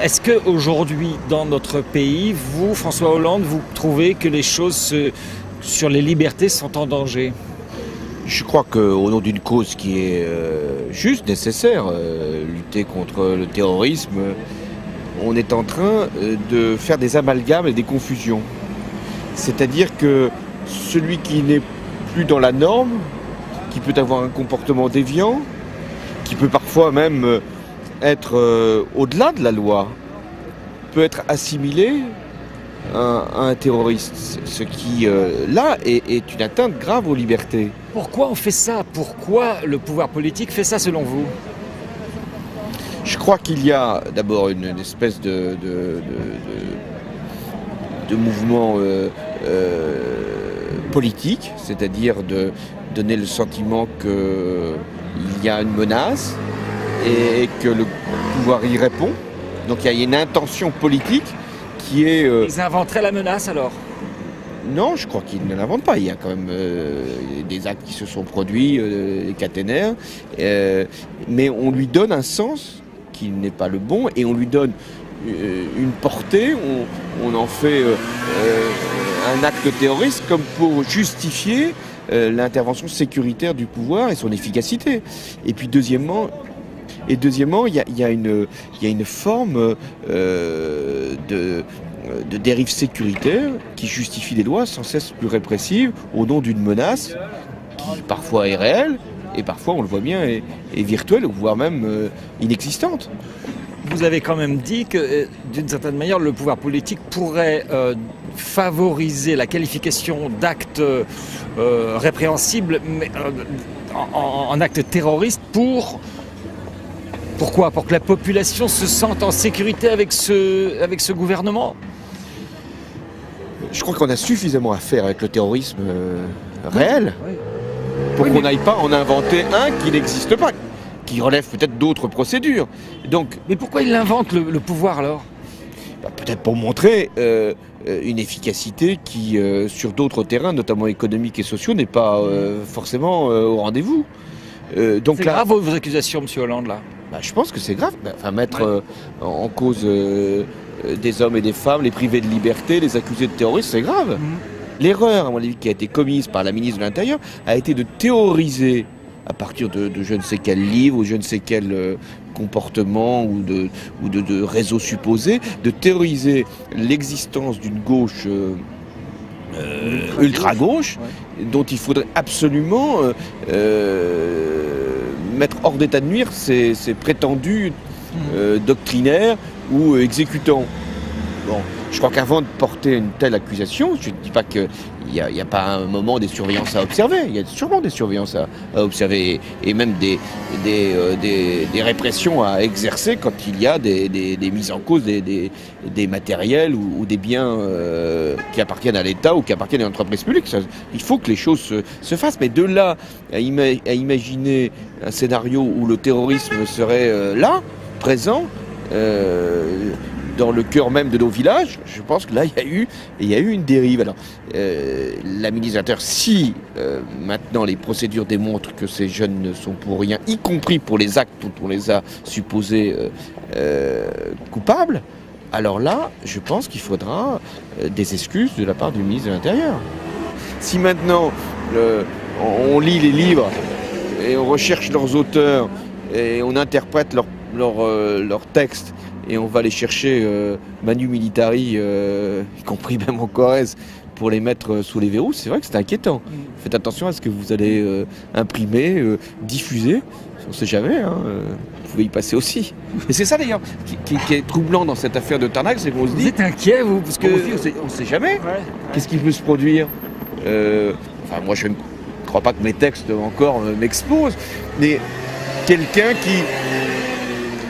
Est-ce qu'aujourd'hui, dans notre pays, vous, François Hollande, vous trouvez que les choses sur les libertés sont en danger? Je crois qu'au nom d'une cause qui est juste, nécessaire, lutter contre le terrorisme, on est en train de faire des amalgames et des confusions. C'est-à-dire que celui qui n'est plus dans la norme, qui peut avoir un comportement déviant, qui peut parfois même être au-delà de la loi, peut être assimilé à un terroriste, ce qui, là, est une atteinte grave aux libertés. Pourquoi on fait ça? Pourquoi le pouvoir politique fait ça selon vous? Je crois qu'il y a d'abord une espèce de mouvement politique, c'est-à-dire de donner le sentiment qu'il y a une menace et que le pouvoir y répond. Donc il y a une intention politique qui est... Ils inventeraient la menace alors? Non, je crois qu'ils ne l'inventent pas. Il y a quand même des actes qui se sont produits, des caténaires, mais on lui donne un sens qui n'est pas le bon et on lui donne une portée, on en fait un acte terroriste comme pour justifier l'intervention sécuritaire du pouvoir et son efficacité. Et puis deuxièmement, il y a une forme de dérive sécuritaire qui justifie des lois sans cesse plus répressives au nom d'une menace qui parfois est réelle et parfois, on le voit bien, est virtuelle, voire même inexistante. Vous avez quand même dit que, d'une certaine manière, le pouvoir politique pourrait favoriser la qualification d'actes répréhensibles mais, en actes terroristes pourquoi? Pour que la population se sente en sécurité avec ce gouvernement? Je crois qu'on a suffisamment à faire avec le terrorisme réel pour qu'on n'aille pas en inventer un qui n'existe pas, qui relève peut-être d'autres procédures. Donc, mais pourquoi il l'invente le pouvoir alors? Peut-être pour montrer une efficacité qui, sur d'autres terrains, notamment économiques et sociaux, n'est pas forcément au rendez-vous. Donc c'est grave vos accusations, M. Hollande, là? Je pense que c'est grave. Mettre en cause des hommes et des femmes, les priver de liberté, les accuser de terrorisme, c'est grave. L'erreur, à mon avis, qui a été commise par la ministre de l'Intérieur, a été de théoriser, à partir de je ne sais quel livre ou je ne sais quel comportement ou de réseau supposé, de théoriser l'existence d'une gauche ultra-gauche, dont il faudrait absolument mettre hors d'état de nuire ces prétendus doctrinaires ou exécutants. Bon, je crois qu'avant de porter une telle accusation, je ne dis pas qu'il n'y a pas un moment des surveillances à observer. Il y a sûrement des surveillances à observer et même des répressions à exercer quand il y a des mises en cause des matériels ou des biens qui appartiennent à l'État ou qui appartiennent à une entreprise publique. Il faut que les choses se fassent. Mais de là à imaginer un scénario où le terrorisme serait là, présent, dans le cœur même de nos villages, je pense que là, il y a eu une dérive. Alors, la ministre de l'Intérieur, si maintenant les procédures démontrent que ces jeunes ne sont pour rien, y compris pour les actes dont on les a supposés coupables, alors là, je pense qu'il faudra des excuses de la part du ministre de l'Intérieur. Si maintenant, on lit les livres et on recherche leurs auteurs et on interprète leurs textes, et on va les chercher manu militari, y compris même en Corrèze, pour les mettre sous les verrous, c'est vrai que c'est inquiétant. Faites attention à ce que vous allez imprimer, diffuser, on ne sait jamais, hein, vous pouvez y passer aussi. Et c'est ça d'ailleurs qui est troublant dans cette affaire de Tarnac, c'est qu'on se dit... Vous êtes inquiet, vous? Parce que... On ne sait jamais. Qu'est-ce qui peut se produire? Moi je ne crois pas que mes textes encore m'exposent, mais quelqu'un qui...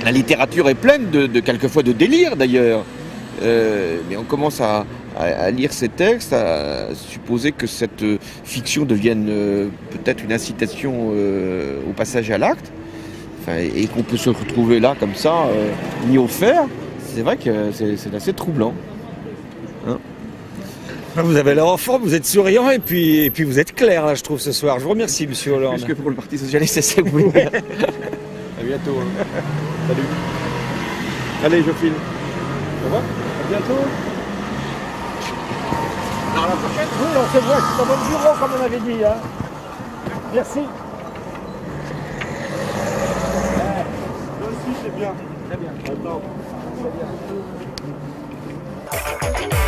La littérature est pleine quelquefois de délire d'ailleurs, mais on commence à lire ces textes, à supposer que cette fiction devienne peut-être une incitation au passage à l'acte, et qu'on peut se retrouver là comme ça, mis au fer. C'est vrai que c'est assez troublant. Hein. Vous avez l'air en forme, vous êtes souriant et puis vous êtes clair là, je trouve, ce soir. Je vous remercie, Monsieur Hollande. Plus que pour le Parti Socialiste, c'est ça que vous voulez dire. À bientôt. Hein. Salut. Allez, je file. Au revoir. À bientôt. À la prochaine. Oui, on se voit, je suis dans votre bureau, comme on avait dit. Hein. Merci. Toi aussi, c'est bien. Très bien. Attends. Très bien.